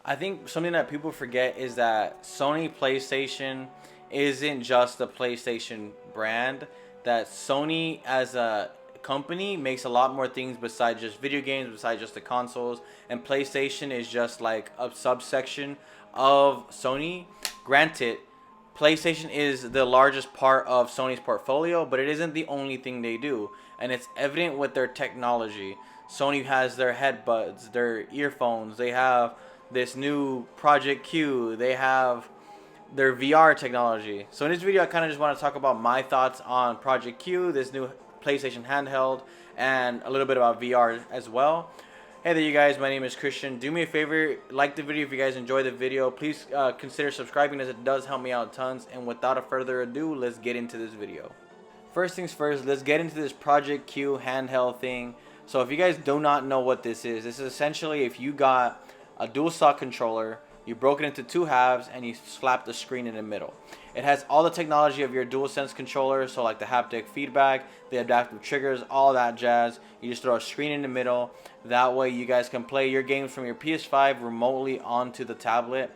I think something that people forget is that Sony PlayStation isn't just the PlayStation brand. That Sony as a company makes a lot more things besides just video games, besides just the consoles, and PlayStation is just like a subsection of Sony. Granted, PlayStation is the largest part of Sony's portfolio, but it isn't the only thing they do, and it's evident with their technology. Sony has their headbuds, their earphones, they have this new Project Q, they have their VR technology. So in this video, I kind of just want to talk about my thoughts on Project Q, this new PlayStation handheld, and a little bit about VR as well. Hey there, you guys. My name is Christian. Do me a favor, like the video if you guys enjoy the video. Please consider subscribing, as it does help me out tons. And without a further ado, let's get into this video. First things first, let's get into this Project Q handheld thing. So if you guys do not know what this is essentially if you got a DualShock controller, you broke it into two halves, and you slap the screen in the middle. It has all the technology of your DualSense controller, so like the haptic feedback, the adaptive triggers, all that jazz. You just throw a screen in the middle. That way you guys can play your games from your PS5 remotely onto the tablet.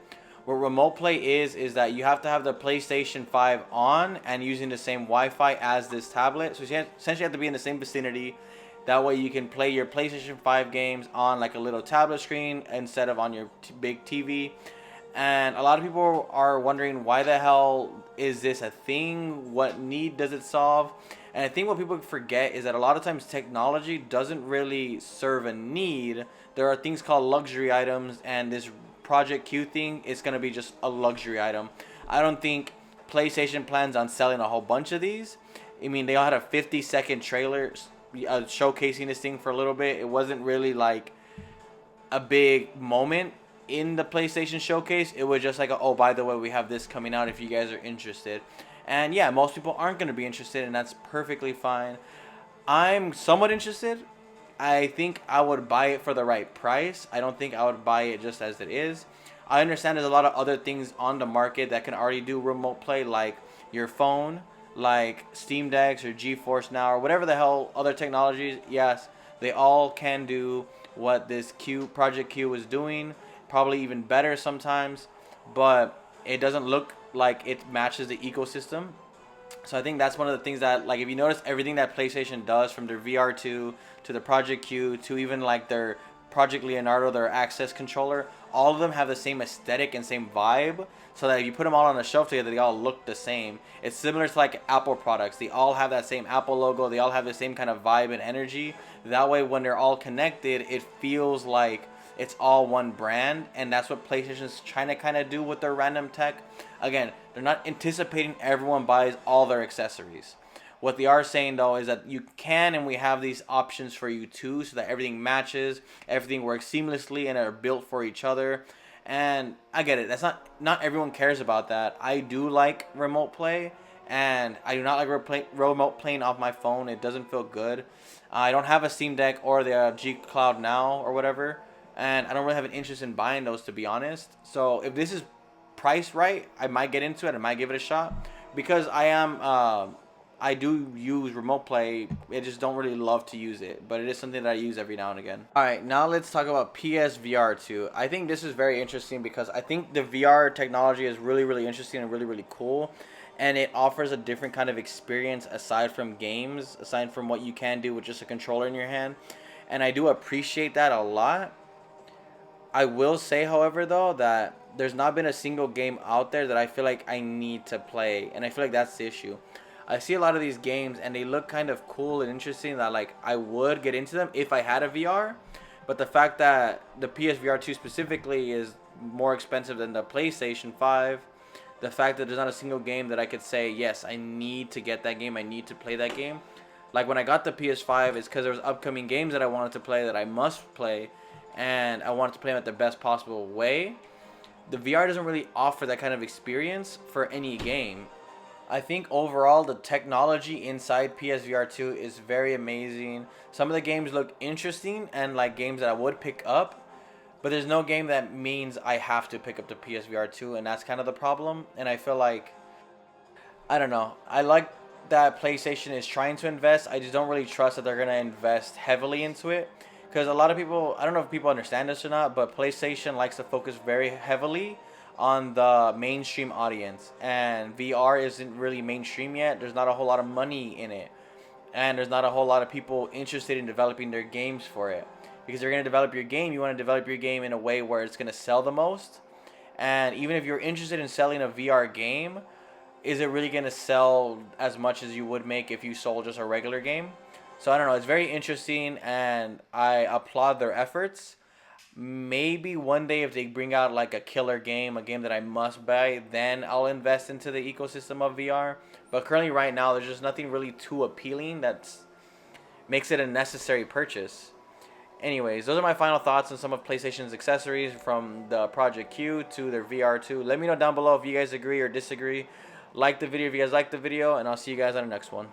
What remote play is that you have to have the PlayStation 5 on and using the same Wi-Fi as this tablet. So you essentially have to be in the same vicinity. That way you can play your PlayStation 5 games on like a little tablet screen instead of on your big TV. And a lot of people are wondering, why the hell is this a thing? What need does it solve? And I think what people forget is that a lot of times technology doesn't really serve a need. There are things called luxury items, and this Project Q thing is going to be just a luxury item. I don't think PlayStation plans on selling a whole bunch of these. I mean, they all had a 50-second trailer showcasing this thing for a little bit. It wasn't really like a big moment in the PlayStation showcase. It was just like, oh, by the way, we have this coming out if you guys are interested. And yeah, most people aren't going to be interested, and that's perfectly fine. I'm somewhat interested. I think I would buy it for the right price. I don't think I would buy it just as it is. I understand there's a lot of other things on the market that can already do remote play, like your phone, like Steam Decks or GeForce Now or whatever the hell other technologies. Yes, they all can do what this Project Q is doing, probably even better sometimes, but it doesn't look like it matches the ecosystem. So I think that's one of the things that, like, if you notice everything that PlayStation does, from their VR2 to the Project Q to even like their Project Leonardo, their access controller, all of them have the same aesthetic and same vibe, so that if you put them all on a shelf together, they all look the same. It's similar to like Apple products. They all have that same Apple logo. They all have the same kind of vibe and energy. That way, when they're all connected, it feels like it's all one brand, and that's what PlayStation's trying to kind of do with their random tech. Again, they're not anticipating everyone buys all their accessories. What they are saying though is that you can, and we have these options for you too, so that everything matches, everything works seamlessly, and are built for each other. And I get it. That's not everyone cares about that. I do like remote play, and I do not like remote playing off my phone. It doesn't feel good. I don't have a Steam Deck or the G Cloud Now or whatever, and I don't really have an interest in buying those, to be honest. So if this is priced right, I might get into it. I might give it a shot, because I do use remote play. I just don't really love to use it, but it is something that I use every now and again. All right, now let's talk about PSVR2. I think this is very interesting because I think the VR technology is really, really interesting and really, really cool. And it offers a different kind of experience aside from games, aside from what you can do with just a controller in your hand. And I do appreciate that a lot. I will say, however, though, that there's not been a single game out there that I feel like I need to play. And I feel like that's the issue. I see a lot of these games and they look kind of cool and interesting, that like I would get into them if I had a VR. But the fact that the PSVR 2 specifically is more expensive than the PlayStation 5, the fact that there's not a single game that I could say, yes, I need to get that game, I need to play that game. Like when I got the PS5, it's because there was upcoming games that I wanted to play, that I must play, and I wanted to play them at the best possible way. The VR doesn't really offer that kind of experience for any game. I think overall the technology inside PSVR 2 is very amazing. Some of the games look interesting and like games that I would pick up, but there's no game that means I have to pick up the PSVR 2, and that's kind of the problem. And I feel like, I don't know, I like that PlayStation is trying to invest. I just don't really trust that they're going to invest heavily into it, because a lot of people, I don't know if people understand this or not, but PlayStation likes to focus very heavily on the mainstream audience, and VR isn't really mainstream yet. There's not a whole lot of money in it, and there's not a whole lot of people interested in developing their games for it. Because you're going to develop your game, you want to develop your game in a way where it's going to sell the most. And even if you're interested in selling a VR game, is it really going to sell as much as you would make if you sold just a regular game? So I don't know. It's very interesting, and I applaud their efforts. Maybe one day if they bring out like a killer game, a game that I must buy, then I'll invest into the ecosystem of VR. But currently, right now, there's just nothing really too appealing that makes it a necessary purchase. Anyways, those are my final thoughts on some of PlayStation's accessories, from the Project Q to their VR2. Let me know down below if you guys agree or disagree. Like the video if you guys like the video, and I'll see you guys on the next one.